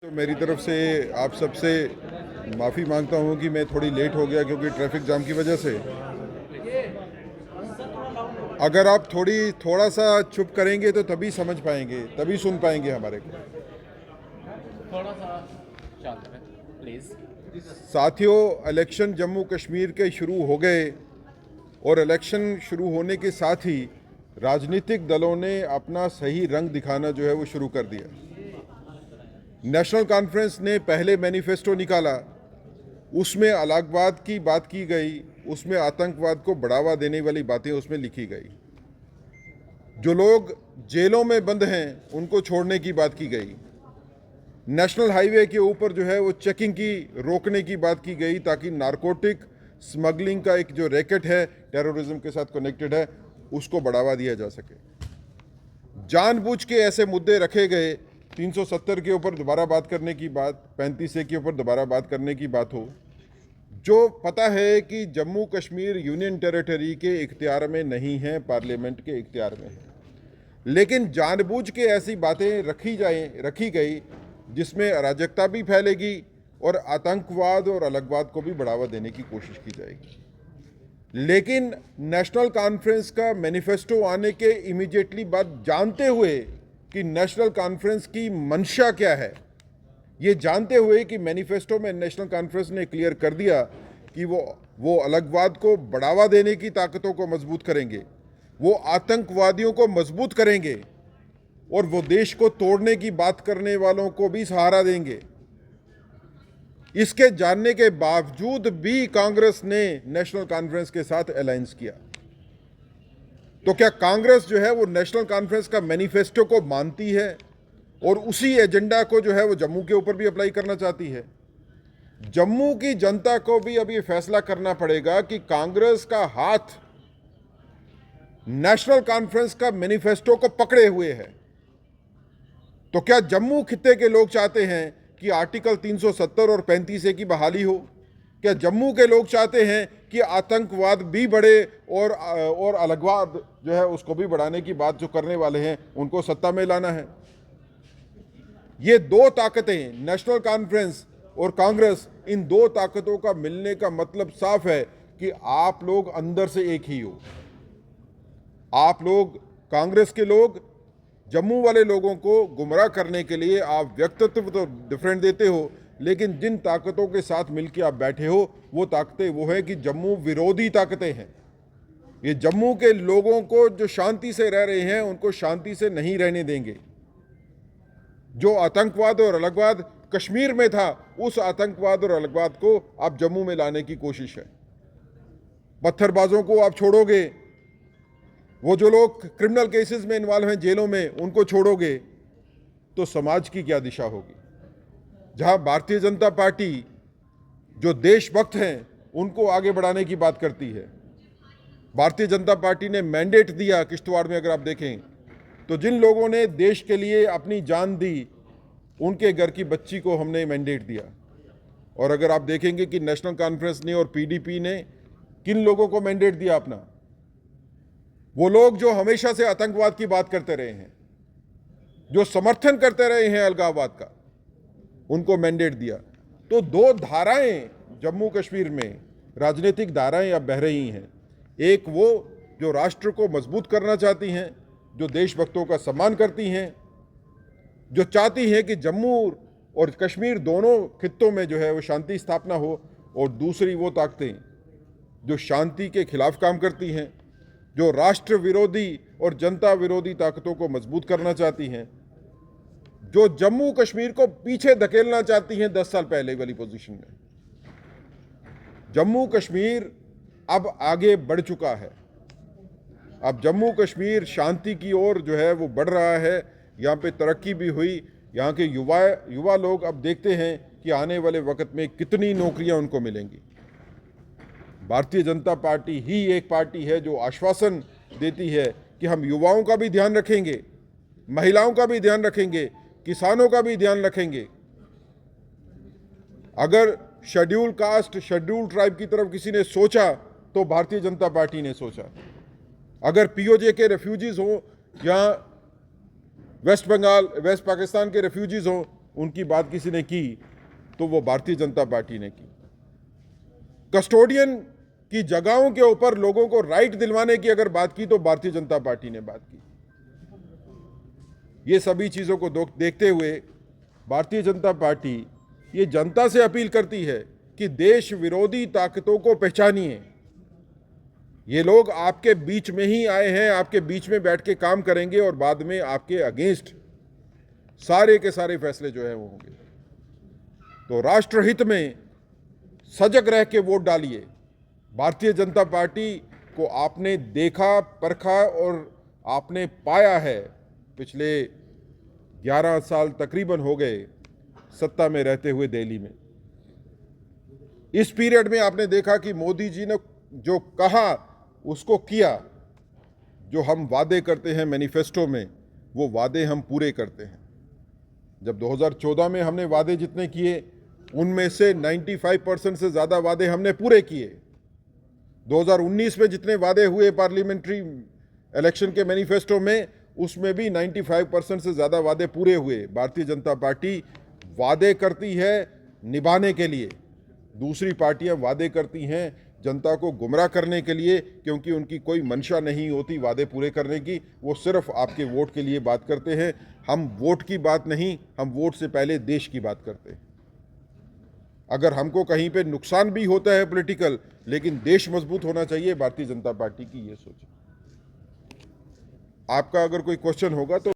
तो मेरी तरफ से आप सबसे माफ़ी मांगता हूं कि मैं थोड़ी लेट हो गया क्योंकि ट्रैफिक जाम की वजह से। अगर आप थोड़ा सा चुप करेंगे तो तभी समझ पाएंगे, तभी सुन पाएंगे हमारे को। थोड़ा सा शांत रहें प्लीज़। साथियों, इलेक्शन जम्मू कश्मीर के शुरू हो गए और इलेक्शन शुरू होने के साथ ही राजनीतिक दलों ने अपना सही रंग दिखाना जो है वो शुरू कर दिया। नेशनल कॉन्फ्रेंस ने पहले मैनिफेस्टो निकाला, उसमें अलगाववाद की बात की गई, उसमें आतंकवाद को बढ़ावा देने वाली बातें उसमें लिखी गई। जो लोग जेलों में बंद हैं उनको छोड़ने की बात की गई। नेशनल हाईवे के ऊपर जो है वो चेकिंग की रोकने की बात की गई ताकि नारकोटिक स्मगलिंग का एक जो रैकेट है टेररिज्म के साथ कनेक्टेड है उसको बढ़ावा दिया जा सके। जानबूझ के ऐसे मुद्दे रखे गए, 370 के ऊपर दोबारा बात करने की बात, 35A के ऊपर दोबारा बात करने की बात हो, जो पता है कि जम्मू कश्मीर यूनियन टेरिटरी के इख्तियार में नहीं है, पार्लियामेंट के इख्तियार में है, लेकिन जानबूझ के ऐसी बातें रखी गई जिसमें अराजकता भी फैलेगी और आतंकवाद और अलगवाद को भी बढ़ावा देने की कोशिश की जाएगी। लेकिन नेशनल कॉन्फ्रेंस का मैनिफेस्टो आने के इमीडिएटली बाद, जानते हुए कि नेशनल कॉन्फ्रेंस की मंशा क्या है, ये जानते हुए कि मैनिफेस्टो में नेशनल कॉन्फ्रेंस ने क्लियर कर दिया कि वो अलगवाद को बढ़ावा देने की ताकतों को मजबूत करेंगे, वो आतंकवादियों को मजबूत करेंगे और वो देश को तोड़ने की बात करने वालों को भी सहारा देंगे। इसके जानने के बावजूद भी कांग्रेस ने नेशनल कॉन्फ्रेंस के साथ अलायंस किया। तो क्या कांग्रेस जो है वो नेशनल कॉन्फ्रेंस का मैनिफेस्टो को मानती है और उसी एजेंडा को जो है वो जम्मू के ऊपर भी अप्लाई करना चाहती है? जम्मू की जनता को भी अब ये फैसला करना पड़ेगा कि कांग्रेस का हाथ नेशनल कॉन्फ्रेंस का मैनिफेस्टो को पकड़े हुए है। तो क्या जम्मू खित्ते के लोग चाहते हैं कि आर्टिकल 370 और 35A की बहाली हो? क्या जम्मू के लोग चाहते हैं कि आतंकवाद भी बढ़े और अलगवाद जो है उसको भी बढ़ाने की बात जो करने वाले हैं उनको सत्ता में लाना है? ये दो ताकतें, नेशनल कॉन्फ्रेंस और कांग्रेस, इन दो ताकतों का मिलने का मतलब साफ है कि आप लोग अंदर से एक ही हो। आप लोग, कांग्रेस के लोग, जम्मू वाले लोगों को गुमराह करने के लिए आप व्यक्तित्व तो डिफरेंट देते हो, लेकिन जिन ताकतों के साथ मिलकर आप बैठे हो वो ताकतें वो है कि जम्मू विरोधी ताकतें हैं। ये जम्मू के लोगों को जो शांति से रह रहे हैं उनको शांति से नहीं रहने देंगे। जो आतंकवाद और अलगवाद कश्मीर में था, उस आतंकवाद और अलगवाद को आप जम्मू में लाने की कोशिश है। पत्थरबाजों को आप छोड़ोगे, वो जो लोग क्रिमिनल केसेस में इन्वॉल्व हैं जेलों में उनको छोड़ोगे, तो समाज की क्या दिशा होगी? जहां भारतीय जनता पार्टी जो देशभक्त हैं उनको आगे बढ़ाने की बात करती है। भारतीय जनता पार्टी ने मैंडेट दिया किश्तवाड़ में, अगर आप देखें तो जिन लोगों ने देश के लिए अपनी जान दी उनके घर की बच्ची को हमने मैंडेट दिया। और अगर आप देखेंगे कि नेशनल कॉन्फ्रेंस ने और पीडीपी ने किन लोगों को मैंडेट दिया अपना, वो लोग जो हमेशा से आतंकवाद की बात करते रहे हैं, जो समर्थन करते रहे हैं अलगाववाद का, उनको मैंडेट दिया। तो दो धाराएं जम्मू कश्मीर में, राजनीतिक धाराएं अब बह रही हैं। एक वो जो राष्ट्र को मजबूत करना चाहती हैं, जो देशभक्तों का सम्मान करती हैं, जो चाहती हैं कि जम्मू और कश्मीर दोनों खित्तों में जो है वो शांति स्थापना हो, और दूसरी वो ताकतें जो शांति के खिलाफ काम करती हैं, जो राष्ट्र विरोधी और जनता विरोधी ताकतों को मजबूत करना चाहती हैं, जो जम्मू कश्मीर को पीछे धकेलना चाहती हैं 10 साल पहले वाली पोजीशन में। जम्मू कश्मीर अब आगे बढ़ चुका है। अब जम्मू कश्मीर शांति की ओर जो है वो बढ़ रहा है। यहाँ पे तरक्की भी हुई। यहाँ के युवा लोग अब देखते हैं कि आने वाले वक्त में कितनी नौकरियां उनको मिलेंगी। भारतीय जनता पार्टी ही एक पार्टी है जो आश्वासन देती है कि हम युवाओं का भी ध्यान रखेंगे, महिलाओं का भी ध्यान रखेंगे, किसानों का भी ध्यान रखेंगे। अगर शेड्यूल कास्ट, शेड्यूल ट्राइब की तरफ किसी ने सोचा तो भारतीय जनता पार्टी ने सोचा। अगर पीओजे के रेफ्यूजीज हों या वेस्ट पाकिस्तान के रेफ्यूजीज हों, उनकी बात किसी ने की तो वो भारतीय जनता पार्टी ने की। कस्टोडियन की जगहों के ऊपर लोगों को राइट दिलवाने की अगर बात की तो भारतीय जनता पार्टी ने बात की। ये सभी चीज़ों को देखते हुए भारतीय जनता पार्टी ये जनता से अपील करती है कि देश विरोधी ताकतों को पहचानिए। ये लोग आपके बीच में ही आए हैं, आपके बीच में बैठ के काम करेंगे और बाद में आपके अगेंस्ट सारे के सारे फैसले जो है वो होंगे। तो राष्ट्रहित में सजग रह के वोट डालिए। भारतीय जनता पार्टी को आपने देखा, परखा और आपने पाया है। पिछले 11 साल तकरीबन हो गए सत्ता में रहते हुए दिल्ली में। इस पीरियड में आपने देखा कि मोदी जी ने जो कहा उसको किया। जो हम वादे करते हैं मैनिफेस्टो में, वो वादे हम पूरे करते हैं। जब 2014 में हमने वादे जितने किए उनमें से 95% से ज़्यादा वादे हमने पूरे किए। 2019 में जितने वादे हुए पार्लियामेंट्री इलेक्शन के मैनिफेस्टो में, उसमें भी 95% से ज़्यादा वादे पूरे हुए। भारतीय जनता पार्टी वादे करती है निभाने के लिए, दूसरी पार्टियां वादे करती हैं जनता को गुमराह करने के लिए, क्योंकि उनकी कोई मंशा नहीं होती वादे पूरे करने की। वो सिर्फ आपके वोट के लिए बात करते हैं। हम वोट की बात नहीं, हम वोट से पहले देश की बात करते हैं। अगर हमको कहीं पे नुकसान भी होता है पॉलिटिकल, लेकिन देश मजबूत होना चाहिए, भारतीय जनता पार्टी की ये सोच है। आपका अगर कोई क्वेश्चन होगा तो